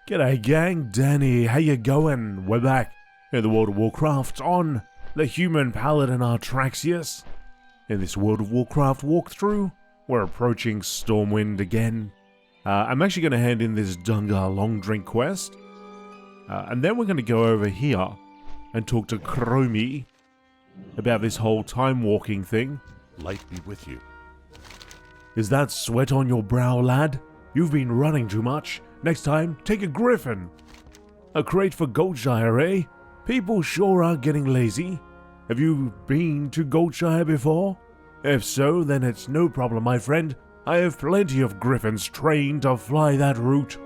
G'day gang, Danny, how you going? We're back in the World of Warcraft on the human Paladin Artraxius. In this World of Warcraft walkthrough, we're approaching Stormwind again. I'm actually going to hand in this Dungar Longdrink quest, and then we're going to go over here and talk to Chromie about this whole time-walking thing. Light be with you. Is that sweat on your brow, lad? You've been running too much. Next time, take a griffin. A crate for Goldshire, eh? People sure are getting lazy. Have you been to Goldshire before? If so, then it's no problem, my friend. I have plenty of griffins trained to fly that route.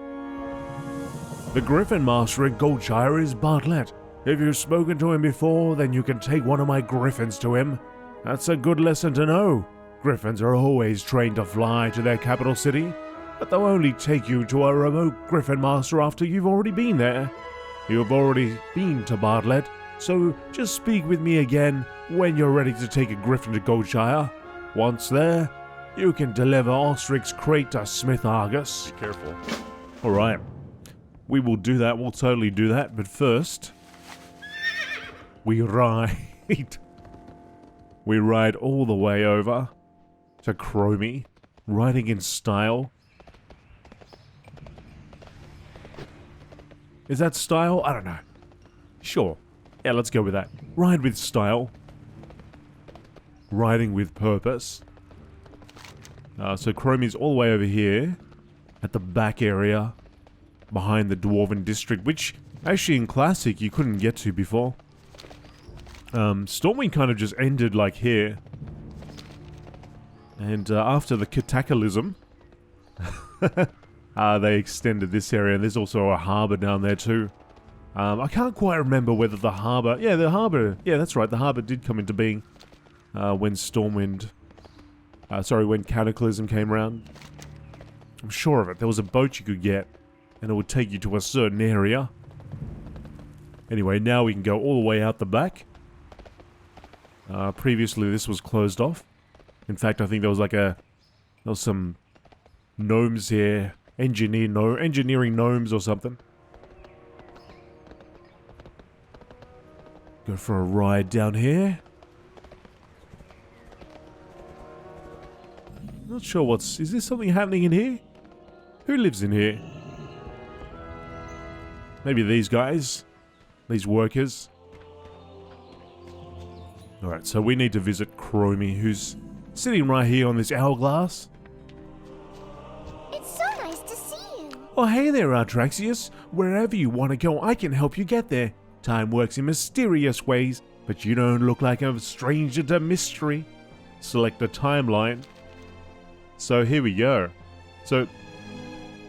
The Griffin Master at Goldshire is Bartlett. If you've spoken to him before, then you can take one of my griffins to him. That's a good lesson to know. Griffins are always trained to fly to their capital city, but they'll only take you to a remote Griffin Master after you've already been there. You've already been to Bartlett, so just speak with me again when you're ready to take a griffin to Goldshire. Once there, you can deliver Ostric's crate to Smith Argus. Be careful. Alright, we will do that, we'll totally do that, but first, we ride all the way over to Chromie, riding in style. Is that style? I don't know. Sure. Yeah, let's go with that. Ride with style. Riding with purpose. So Chromie's all the way over here, at the back area, behind the Dwarven District, which actually in Classic you couldn't get to before. Stormwind kind of just ended like here. And after the cataclysm, they extended this area, and there's also a harbour down there too. I can't quite remember whether the harbour... Yeah, that's right, the harbour did come into being when Stormwind... when Cataclysm came around. I'm sure of it. There was a boat you could get, and it would take you to a certain area. Anyway, now we can go all the way out the back. Previously this was closed off. In fact, I think there was some gnomes here. Engineering gnomes or something. Go for a ride down here. Not sure is there something happening in here? Who lives in here? Maybe these guys? These workers? Alright, so we need to visit Chromie, who's sitting right here on this hourglass. It's so nice to see you. Oh, hey there, Artraxius. Wherever you want to go, I can help you get there. Time works in mysterious ways, but you don't look like a stranger to mystery. Select a timeline. So here we go. So,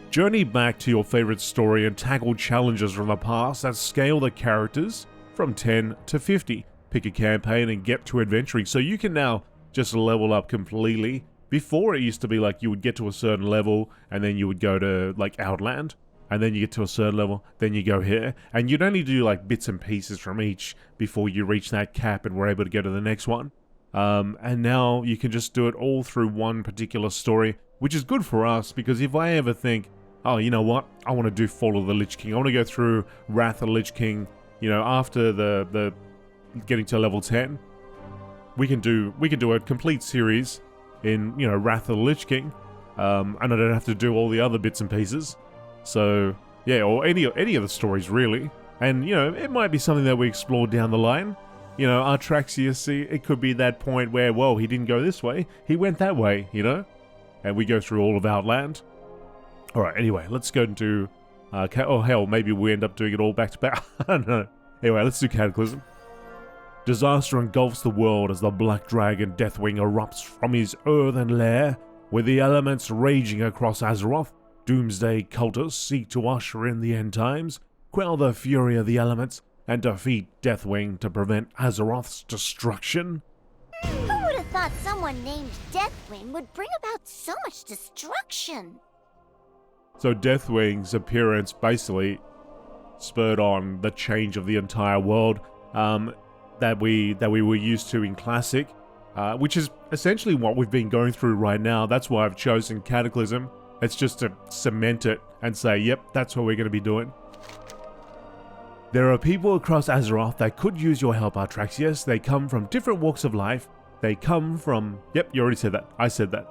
journey back to your favorite story and tackle challenges from the past that scale the characters from 10 to 50. Pick a campaign and get to adventuring. So you can now just level up completely. Before it used to be like you would get to a certain level and then you would go to like Outland. And then you get to a certain level, then you go here. And you'd only do like bits and pieces from each before you reach that cap and were able to go to the next one. And now you can just do it all through one particular story, which is good for us because if I ever think, oh, you know what, I want to do Fall of the Lich King. I want to go through Wrath of the Lich King, you know, after the getting to level 10. We can do a complete series in, you know, Wrath of the Lich King. And I don't have to do all the other bits and pieces. So, yeah, or any of the stories, really. And, you know, it might be something that we explore down the line. You know, Artraxius, it could be that point where, well, he didn't go this way, he went that way, you know? And we go through all of Outland. Alright, anyway, let's go into... oh, hell, maybe we end up doing it all back to back. I don't know. Anyway, let's do Cataclysm. Disaster engulfs the world as the Black Dragon Deathwing erupts from his earthen lair, with the elements raging across Azeroth. Doomsday cultists seek to usher in the end times, quell the fury of the elements, and defeat Deathwing to prevent Azeroth's destruction. Who would have thought someone named Deathwing would bring about so much destruction? So Deathwing's appearance basically spurred on the change of the entire world that we were used to in Classic, which is essentially what we've been going through right now. That's why I've chosen Cataclysm. It's just to cement it and say, yep, that's what we're going to be doing. There are people across Azeroth that could use your help, Artraxius. They come from different walks of life. They come from... Yep, you already said that. I said that.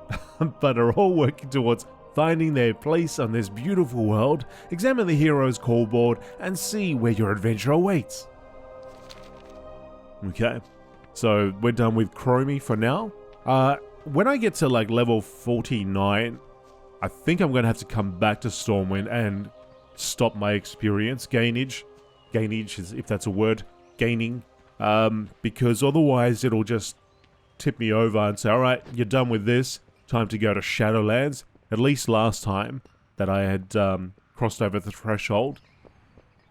But are all working towards finding their place on this beautiful world. Examine the hero's call board and see where your adventure awaits. Okay. So, we're done with Chromie for now. When I get to like level 49, I think I'm going to have to come back to Stormwind and stop my experience gainage. Gainage, if that's a word. Gaining. Because otherwise it'll just tip me over and say, alright, you're done with this. Time to go to Shadowlands. At least last time that I had crossed over the threshold.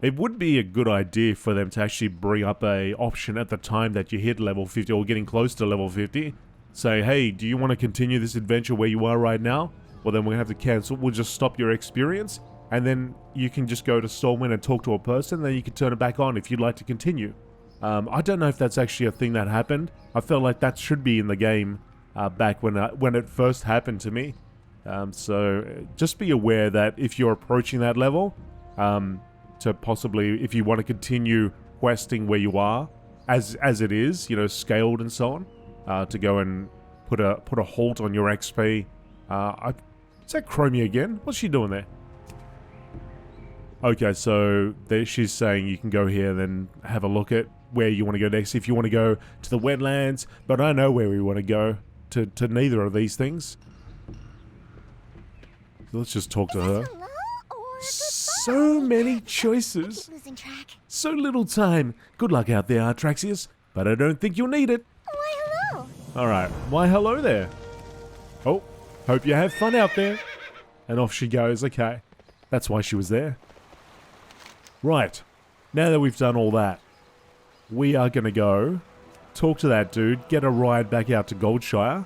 It would be a good idea for them to actually bring up a option at the time that you hit level 50 or getting close to level 50. Say, hey, do you want to continue this adventure where you are right now? Well, then we're going to have to cancel. We'll just stop your experience. And then you can just go to Stormwind and talk to a person. Then you can turn it back on if you'd like to continue. I don't know if that's actually a thing that happened. I felt like that should be in the game back when it first happened to me. So just be aware that if you're approaching that level, to possibly, if you want to continue questing where you are, as it is, you know, scaled and so on, to go and put a halt on your XP. Is that Chromie again? What's she doing there? Okay, so she's saying you can go here and then have a look at where you want to go next. If you want to go to the wetlands, but I know where we want to go, to neither of these things. So let's just talk to her. So many choices. So little time. Good luck out there, Artraxius, but I don't think you'll need it. Why, hello. Alright, why hello there. Oh, hope you have fun out there. And off she goes, okay. That's why she was there. Right, now that we've done all that, we are going to go talk to that dude, get a ride back out to Goldshire.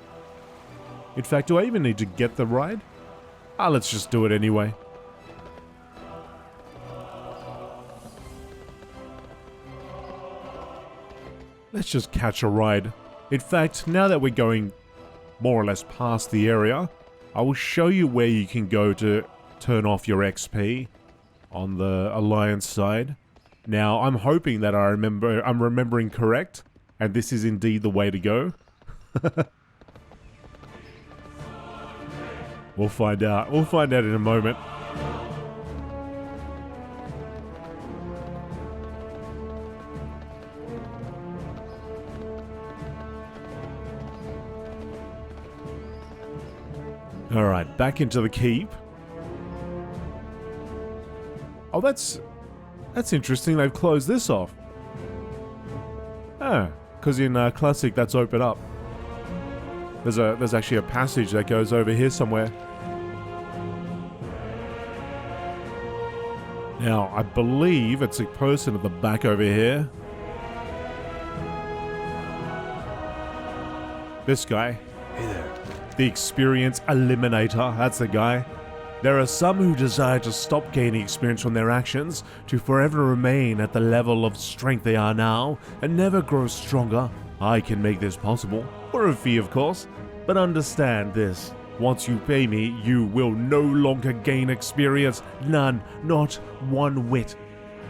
In fact, do I even need to get the ride? Let's just do it anyway. Let's just catch a ride. In fact, now that we're going more or less past the area, I will show you where you can go to turn off your XP on the Alliance side. Now, I'm hoping that I'm remembering correct, and this is indeed the way to go. We'll find out. We'll find out in a moment. Alright, back into the keep. Oh, that's interesting. They've closed this off. Ah, because in Classic that's open up. There's actually a passage that goes over here somewhere. Now, I believe it's a person at the back over here. This guy. Hey there. The experience Eliminator, that's the guy. There are some who desire to stop gaining experience from their actions, to forever remain at the level of strength they are now, and never grow stronger. I can make this possible, for a fee of course, but understand this. Once you pay me, you will no longer gain experience, none, not one whit.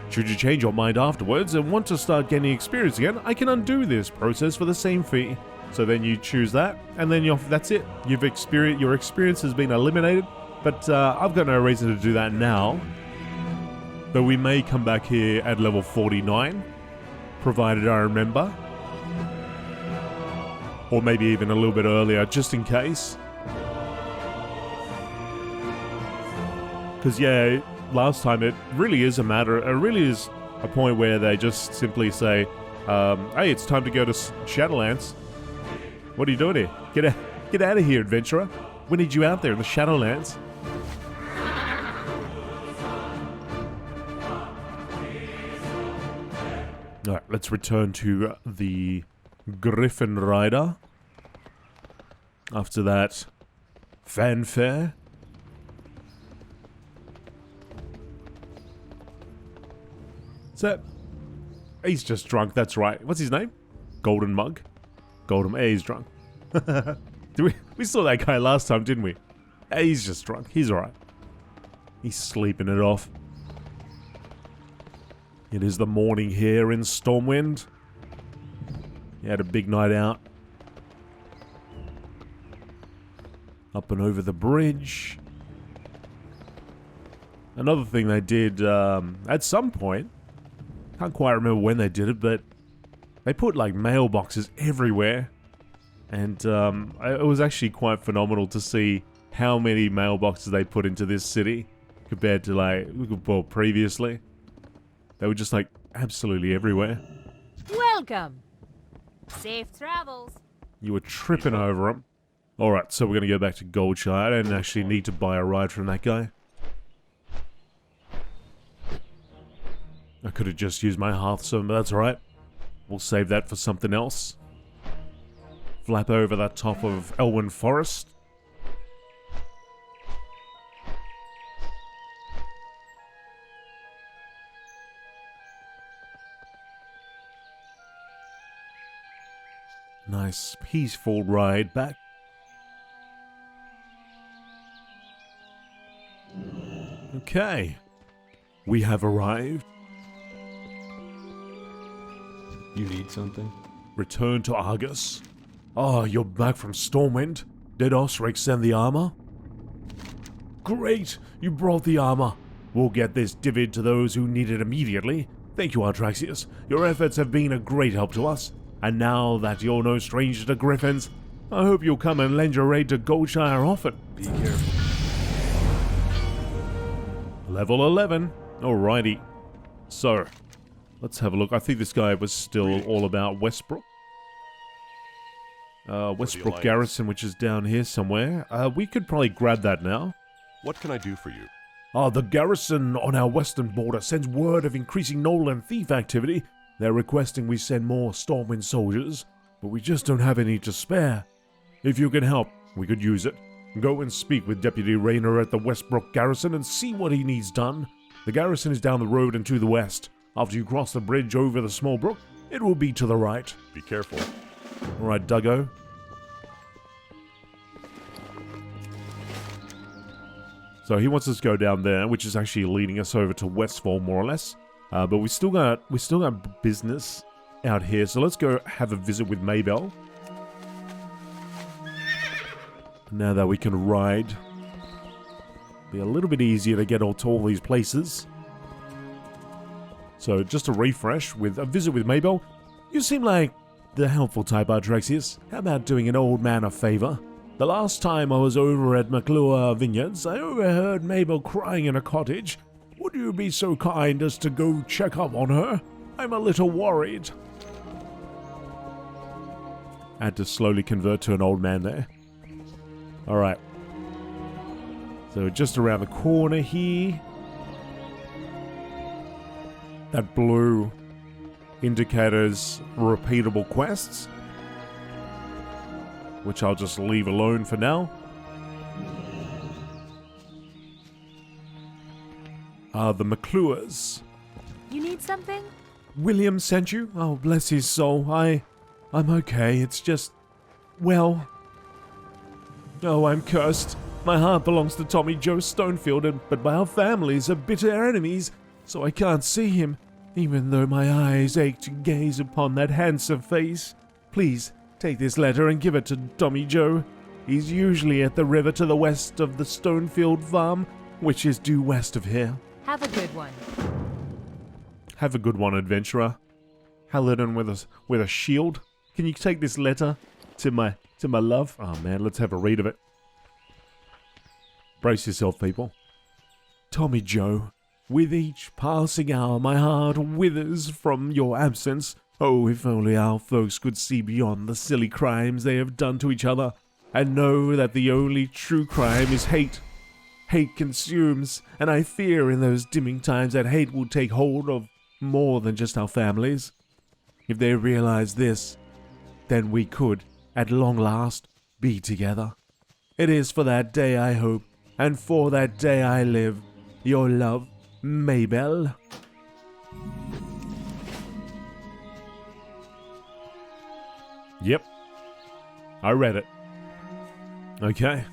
Should you change your mind afterwards and want to start gaining experience again, I can undo this process for the same fee. So then you choose that, and then that's it. Your experience has been eliminated, but I've got no reason to do that now. But we may come back here at level 49, provided I remember. Or maybe even a little bit earlier, just in case. Because yeah, last time it really is a point where they just simply say, hey, it's time to go to Shadowlands. What are you doing here? Get out of here, adventurer. We need you out there in the Shadowlands. Alright, let's return to the Griffin Rider. After that, fanfare. So, he's just drunk, that's right. What's his name? Golden Mug? He's drunk. We saw that guy last time, didn't we? He's just drunk. He's alright. He's sleeping it off. It is the morning here in Stormwind. He had a big night out. Up and over the bridge. Another thing they did at some point, can't quite remember when they did it, but they put like mailboxes everywhere. And it was actually quite phenomenal to see how many mailboxes they put into this city compared to like, well, previously. They were just like absolutely everywhere. Welcome. Safe travels. You were tripping over them. Alright, so we're going to go back to Goldshire. I don't actually need to buy a ride from that guy. I could have just used my Hearthstone, but that's alright. We'll save that for something else. Flap over the top of Elwyn Forest. Nice, peaceful ride back. Okay. We have arrived. You need something? Return to Argus. Oh, you're back from Stormwind? Did Osric send the armor? Great! You brought the armor. We'll get this divvied to those who need it immediately. Thank you, Artraxius. Your efforts have been a great help to us. And now that you're no stranger to griffins, I hope you'll come and lend your aid to Goldshire often. Be careful. Level 11. Alrighty. So, let's have a look. I think this guy was still all about Westbrook. Westbrook Garrison, which is down here somewhere. We could probably grab that now. What can I do for you? The garrison on our western border sends word of increasing gnoll and thief activity. They're requesting we send more Stormwind soldiers, but we just don't have any to spare. If you can help, we could use it. Go and speak with Deputy Rayner at the Westbrook garrison and see what he needs done. The garrison is down the road and to the west. After you cross the bridge over the small brook, it will be to the right. Be careful. Alright, Duggo. So he wants us to go down there, which is actually leading us over to Westfall, more or less. But we still got business out here, so let's go have a visit with Maybell. Now that we can ride, be a little bit easier to get to all these places. So just a refresh with a visit with Maybell. You seem like the helpful type, Artraxius. How about doing an old man a favor? The last time I was over at McClure Vineyards, I overheard Maybell crying in a cottage. Would you be so kind as to go check up on her? I'm a little worried. I had to slowly convert to an old man there. Alright. So just around the corner here. That blue indicates repeatable quests, which I'll just leave alone for now. The McClures. You need something? William sent you? Oh, bless his soul. I'm okay. It's just, well... Oh, I'm cursed. My heart belongs to Tommy Joe Stonefield, but our families are bitter enemies, so I can't see him, even though my eyes ache to gaze upon that handsome face. Please, take this letter and give it to Tommy Joe. He's usually at the river to the west of the Stonefield farm, which is due west of here. Have a good one. Have a good one, adventurer. Paladin with a shield. Can you take this letter to my love? Oh man, let's have a read of it. Brace yourself, people. Tommy Joe, with each passing hour my heart withers from your absence. Oh, if only our folks could see beyond the silly crimes they have done to each other, and know that the only true crime is hate. Hate consumes, and I fear in those dimming times that hate will take hold of more than just our families. If they realize this, then we could, at long last, be together. It is for that day I hope, and for that day I live. Your love, Maybell. Yep. I read it. Okay.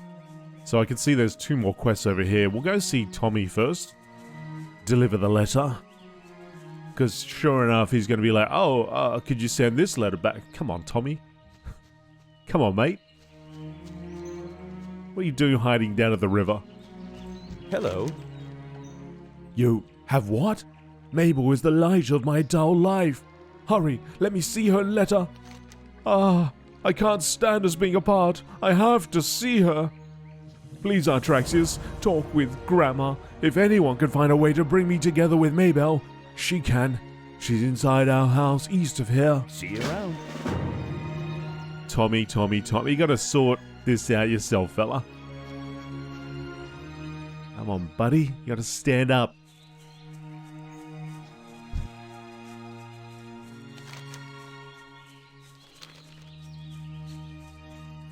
So I can see there's 2 more quests over here. We'll go see Tommy first. Deliver the letter. Because sure enough, he's going to be like, oh, could you send this letter back? Come on, Tommy. Come on, mate. What are you doing hiding down at the river? Hello. You have what? Maybell is the light of my dull life. Hurry, let me see her letter. Ah, I can't stand us being apart. I have to see her. Please, Artraxius, talk with Gramma. If anyone can find a way to bring me together with Maybell, she can. She's inside our house east of here. See you around. Tommy, you gotta sort this out yourself, fella. Come on, buddy. You gotta stand up.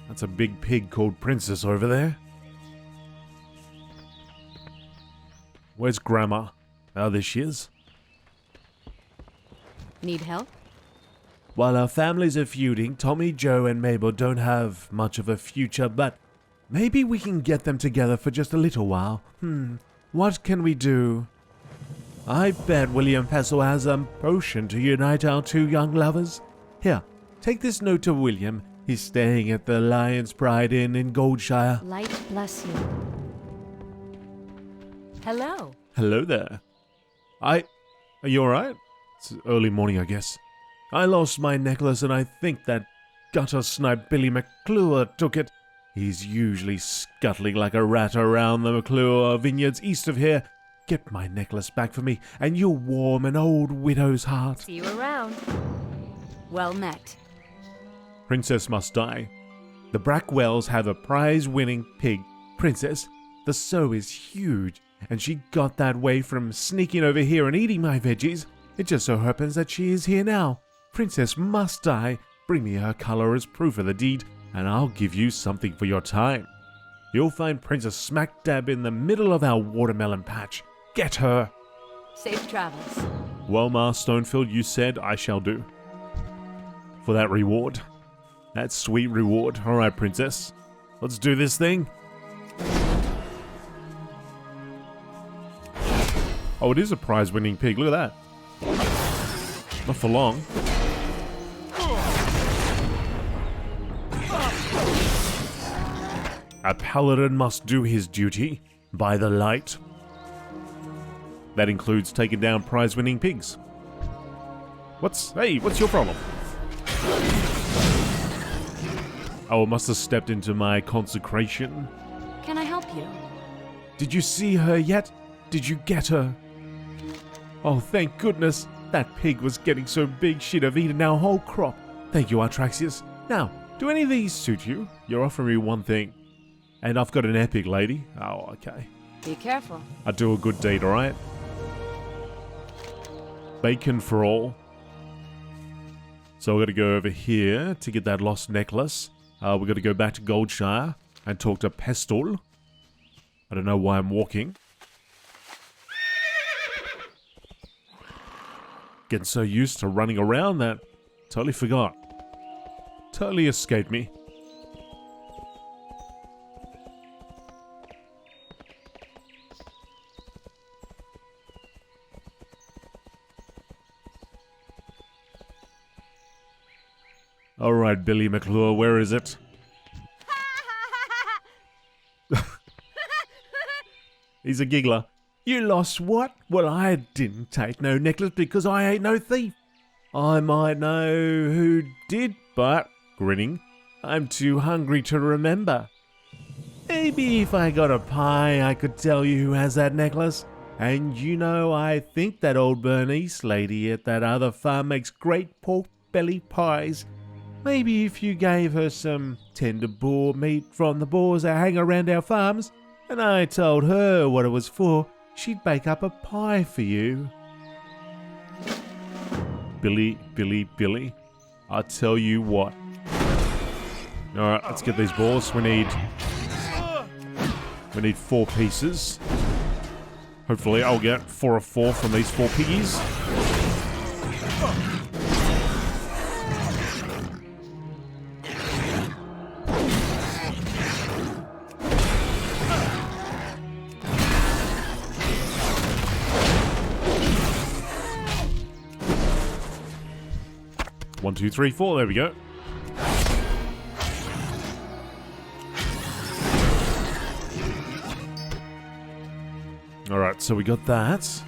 That's a big pig called Princess over there. Where's Gramma? Oh, there she is. Need help? While our families are feuding, Tommy, Joe, and Maybell don't have much of a future, but maybe we can get them together for just a little while. What can we do? I bet William Pestle has a potion to unite our 2 young lovers. Here, take this note to William. He's staying at the Lion's Pride Inn in Goldshire. Light bless you. Hello. Hello there. Are you alright? It's early morning, I guess. I lost my necklace and I think that gutter snipe Billy McClure took it. He's usually scuttling like a rat around the McClure vineyards east of here. Get my necklace back for me and you'll warm an old widow's heart. See you around. Well met. Princess must die. The Brackwells have a prize-winning pig, Princess. The sow is huge, and she got that way from sneaking over here and eating my veggies. It just so happens that she is here now. Princess must die. Bring me her color as proof of the deed, and I'll give you something for your time. You'll find Princess smack dab in the middle of our watermelon patch. Get her! Safe travels. Well, Ma Stonefield, you said I shall do. For that reward. That sweet reward. Alright, Princess. Let's do this thing. Oh, it is a prize-winning pig. Look at that. Not for long. A paladin must do his duty by the light. That includes taking down prize-winning pigs. What's your problem? Oh, it must have stepped into my consecration. Can I help you? Did you see her yet? Did you get her? Oh, thank goodness. That pig was getting so big she'd have eaten our whole crop. Thank you, Artraxius. Now, do any of these suit you? You're offering me one thing. And I've got an epic, lady. Oh, okay. Be careful. I do a good deed, alright? Bacon for all. So we're going to go over here to get that lost necklace. We're going to go back to Goldshire and talk to Pestle. I don't know why I'm walking. Getting so used to running around that totally forgot. Totally escaped me. Alright, Billy McClure, where is it? He's a giggler. You lost what? Well, I didn't take no necklace because I ain't no thief. I might know who did, but, grinning, I'm too hungry to remember. Maybe if I got a pie, I could tell you who has that necklace. And you know, I think that old Bernice lady at that other farm makes great pork belly pies. Maybe if you gave her some tender boar meat from the boars that hang around our farms, and I told her what it was for, she'd bake up a pie for you. Billy, I'll tell you what. Alright, let's get these boars. We need 4 pieces. Hopefully I'll get 4 of 4 from these 4 piggies. 1, 2, 3, 4. There we go. Alright, so we got that.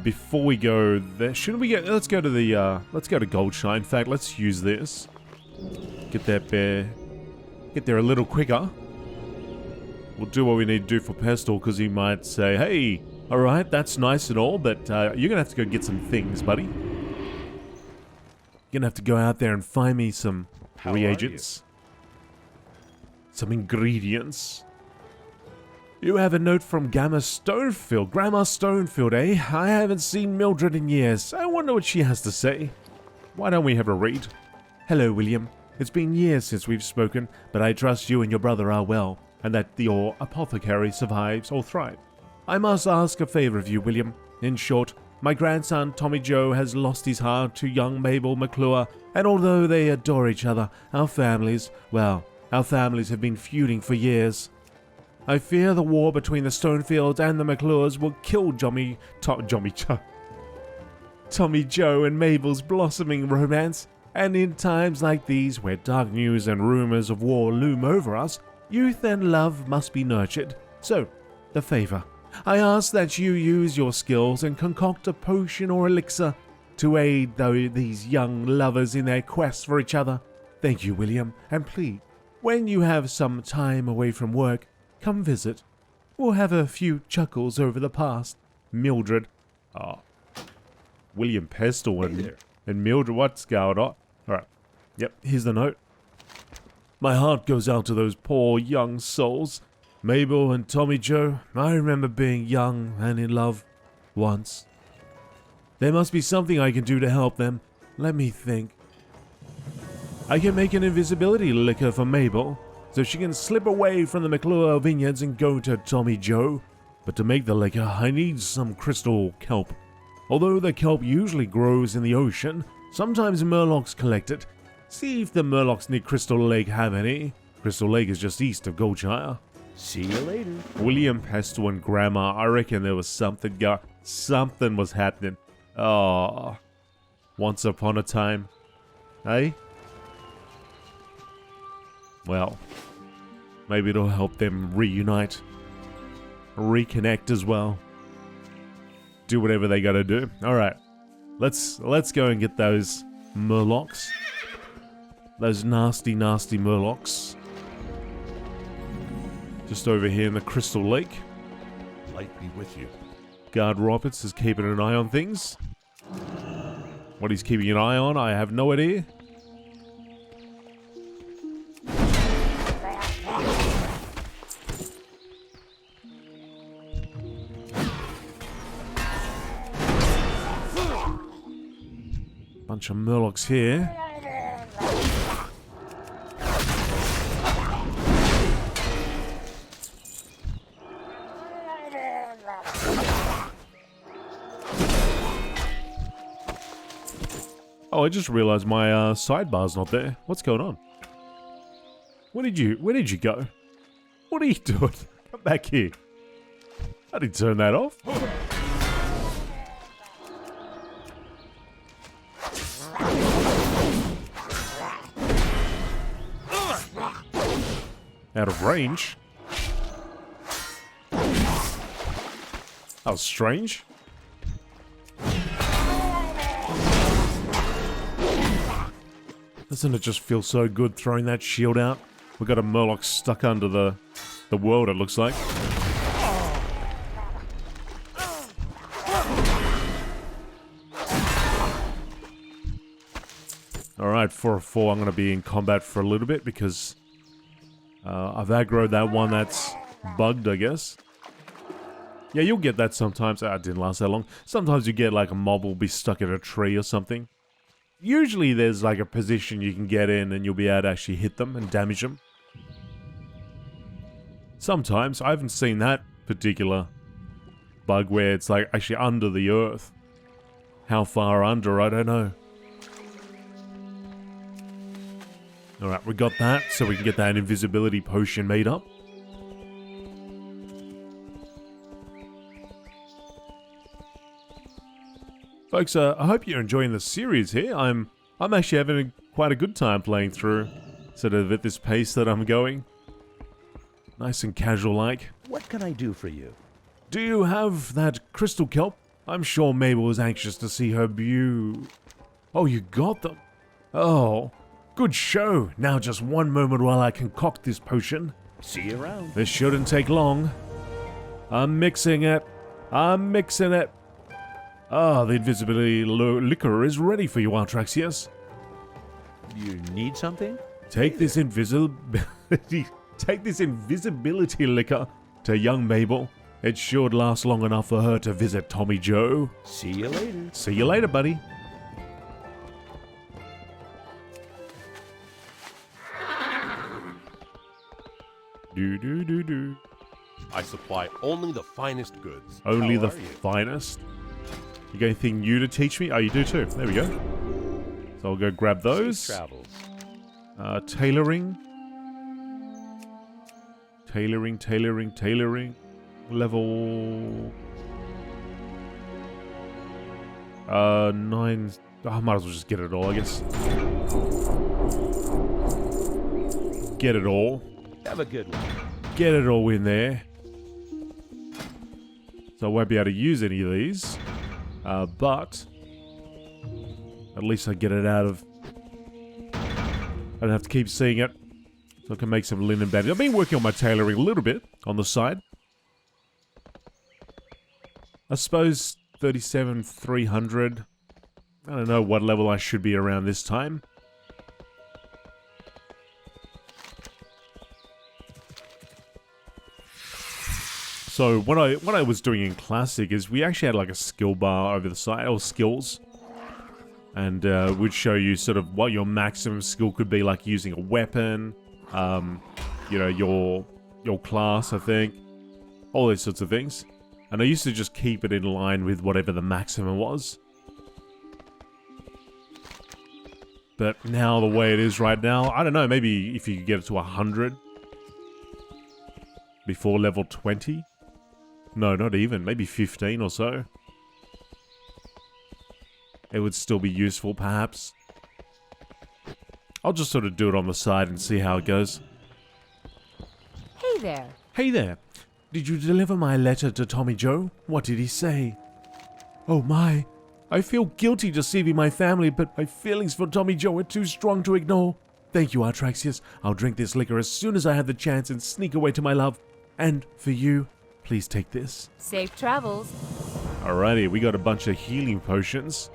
Before we go there, shouldn't we get... Let's go to the, let's go to Goldshine. In fact, let's use this. Get that bear... Get there a little quicker. We'll do what we need to do for Pestle, because he might say, hey, alright, that's nice and all, but you're gonna have to go get some things, buddy. You're gonna have to go out there and find me some reagents. Some ingredients. You have a note from Gramma Stonefield. Gramma Stonefield, eh? I haven't seen Mildred in years. I wonder what she has to say. Why don't we have a read? Hello, William. It's been years since we've spoken, but I trust you and your brother are well, and that your apothecary survives or thrives. I must ask a favor of you, William. In short, my grandson Tommy Joe has lost his heart to young Maybell McClure, and although they adore each other, our families have been feuding for years. I fear the war between the Stonefields and the McClures will kill Tommy Joe and Maybell's blossoming romance, and in times like these, where dark news and rumors of war loom over us, youth and love must be nurtured. So, the favor. I ask that you use your skills and concoct a potion or elixir to aid these young lovers in their quest for each other. Thank you, William, and please, when you have some time away from work, come visit. We'll have a few chuckles over the past. Mildred. William Pestle and Mildred. What's going on? Alright. Yep, here's the note. My heart goes out to those poor young souls. Maybell and Tommy Joe. I remember being young and in love once. There must be something I can do to help them. Let me think. I can make an invisibility liquor for Maybell, so she can slip away from the McClure vineyards and go to Tommy Joe. But to make the liquor, I need some crystal kelp. Although the kelp usually grows in the ocean, sometimes Murlocs collect it. See if the Murlocs near Crystal Lake have any. Crystal Lake is just east of Goldshire. See you later. William Pestle and Gramma. I reckon there was something was happening. Oh, once upon a time. Eh? Well, maybe it'll help them reunite. Reconnect as well. Do whatever they gotta do. Alright. Let's go and get those Murlocs. Those nasty, nasty Murlocs. Just over here in the Crystal Lake. Light be with you. Guard Roberts is keeping an eye on things. What he's keeping an eye on, I have no idea. Bunch of Murlocs here. Oh, I just realized my sidebar's not there. What's going on? Where did you go? What are you doing? Come back here. I didn't turn that off. Out of range. That was strange. Doesn't it just feel so good throwing that shield out? We've got a Murloc stuck under the world, it looks like. Alright, 4-4, I'm going to be in combat for a little bit because I've aggroed that one that's bugged, I guess. Yeah, you'll get that sometimes. It didn't last that long. Sometimes you get like a mob will be stuck in a tree or something. Usually there's like a position you can get in and you'll be able to actually hit them and damage them. Sometimes, I haven't seen that particular bug where it's like actually under the earth. How far under, I don't know. Alright, we got that, so we can get that invisibility potion made up. Folks, I hope you're enjoying the series here. I'm actually having quite a good time playing through, sort of at this pace that I'm going. Nice and casual like. What can I do for you? Do you have that crystal kelp? I'm sure Maybell is anxious to see her Oh, you got them? Oh, good show. Now just one moment while I concoct this potion. See you around. This shouldn't take long. I'm mixing it. Ah, the invisibility liquor is ready for you, Artraxius. You need something? Take this invisibility liquor to young Maybell. It should last long enough for her to visit Tommy Joe. See you later. See you later, buddy. Do. I supply only the finest goods. Only How the are you? finest. You got anything new to teach me? Oh, you do too. There we go. So I'll go grab those. Safe travels. Tailoring. Level 9. Oh, I might as well just get it all, I guess. Get it all. Have a good one. Get it all in there. So I won't be able to use any of these. But at least I get it out of... I don't have to keep seeing it. So I can make some linen bandages. I've been working on my tailoring a little bit on the side. I suppose 37,300. I don't know what level I should be around this time. So what I was doing in Classic is we actually had like a skill bar over the side, or skills. And would show you sort of what your maximum skill could be, like using a weapon, you know, your class, I think. All those sorts of things. And I used to just keep it in line with whatever the maximum was. But now the way it is right now, I don't know, maybe if you could get it to 100 before level 20? No, not even, maybe 15 or so. It would still be useful, perhaps. I'll just sort of do it on the side and see how it goes. Hey there. Hey there. Did you deliver my letter to Tommy Joe? What did he say? Oh my. I feel guilty deceiving my family, but my feelings for Tommy Joe are too strong to ignore. Thank you, Artraxius. I'll drink this liquor as soon as I have the chance and sneak away to my love. And for you, please take this. Safe travels. Alrighty, we got a bunch of healing potions.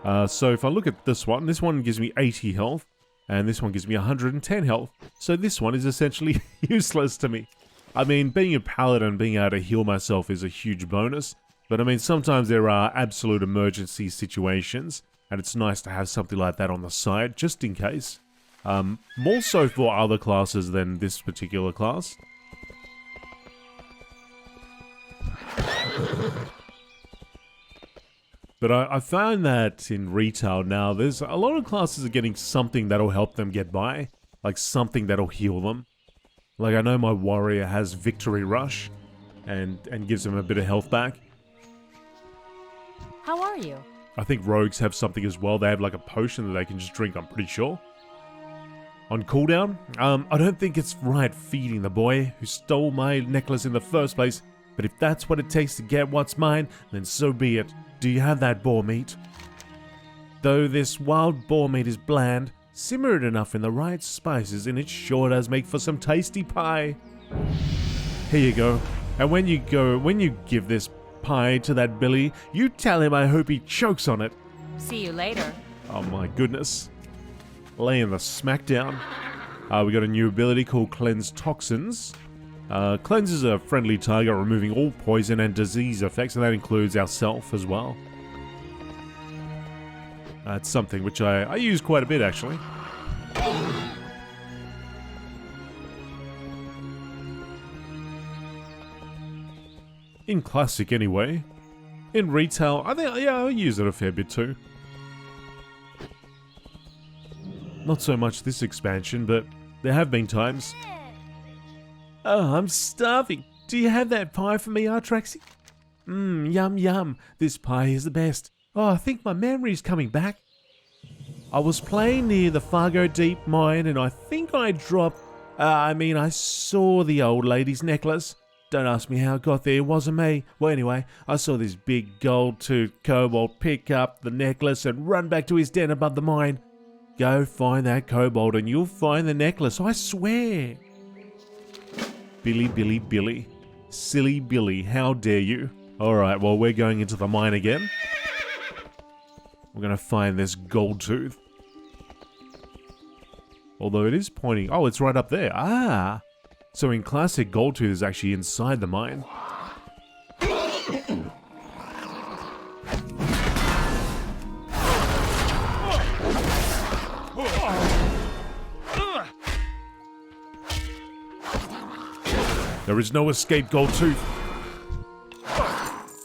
So if I look at this one gives me 80 health, and this one gives me 110 health. So this one is essentially useless to me. I mean, being a paladin, being able to heal myself is a huge bonus, but I mean, sometimes there are absolute emergency situations, and it's nice to have something like that on the side, just in case. More so for other classes than this particular class. But I found that in retail now, there's a lot of classes are getting something that'll help them get by. Like something that'll heal them. Like I know my warrior has Victory Rush and gives them a bit of health back. How are you? I think rogues have something as well. They have like a potion that they can just drink, I'm pretty sure. On cooldown, I don't think it's right feeding the boy who stole my necklace in the first place. But if that's what it takes to get what's mine, then so be it. Do you have that boar meat? Though this wild boar meat is bland, simmer it enough in the right spices and it sure does make for some tasty pie. Here you go. And when you give this pie to that Billy, you tell him I hope he chokes on it. See you later. Oh my goodness. Laying the smackdown. We got a new ability called Cleanse Toxins. Cleanses a friendly target, removing all poison and disease effects, and that includes ourself as well. That's something which I use quite a bit, actually. In Classic, anyway. In retail, I think, yeah, I use it a fair bit too. Not so much this expansion, but there have been times. Oh, I'm starving. Do you have that pie for me, Artraxius? Yum yum. This pie is the best. Oh, I think my memory's coming back. I was playing near the Fargo Deep mine and I think I dropped... I saw the old lady's necklace. Don't ask me how it got there, it wasn't me. Well, anyway, I saw this big gold-toothed kobold pick up the necklace and run back to his den above the mine. Go find that kobold and you'll find the necklace, I swear. Billy, Billy, Billy. Silly Billy, how dare you? Alright, well, we're going into the mine again. We're going to find this Goldtooth. Although it is pointing... Oh, it's right up there. Ah! So in classic, Goldtooth is actually inside the mine. There is no escape, Goldtooth.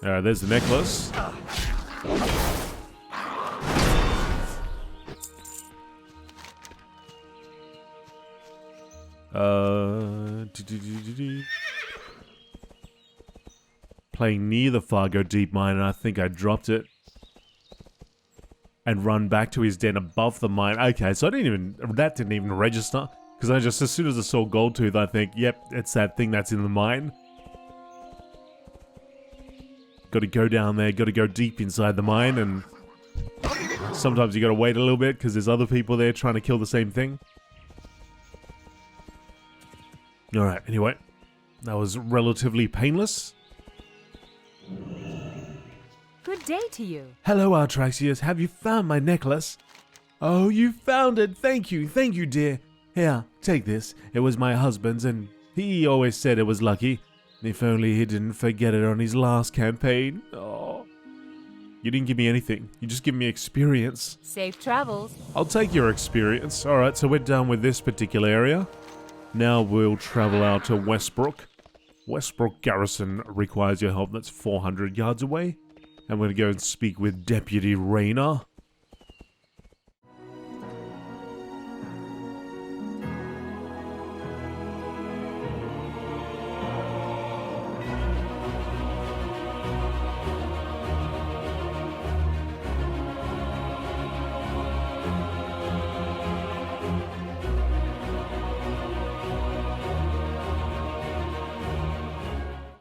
Alright, there's the necklace. Playing near the Fargo Deep mine, and I think I dropped it. And run back to his den above the mine. Okay, so that didn't even register. Because I just, as soon as I saw Goldtooth, I think, yep, it's that thing that's in the mine. Gotta go down there, gotta go deep inside the mine, and sometimes you gotta wait a little bit because there's other people there trying to kill the same thing. Alright, anyway, that was relatively painless. Good day to you. Hello, Artraxius, have you found my necklace? Oh, you found it, thank you, dear. Here, take this, it was my husband's and he always said it was lucky. If only he didn't forget it on his last campaign. Oh. You didn't give me anything, you just give me experience. Safe travels. I'll take your experience. Alright, so we're done with this particular area. Now we'll travel out to Westbrook. Westbrook Garrison requires your help. That's 400 yards away. And we're going to go and speak with Deputy Rayner.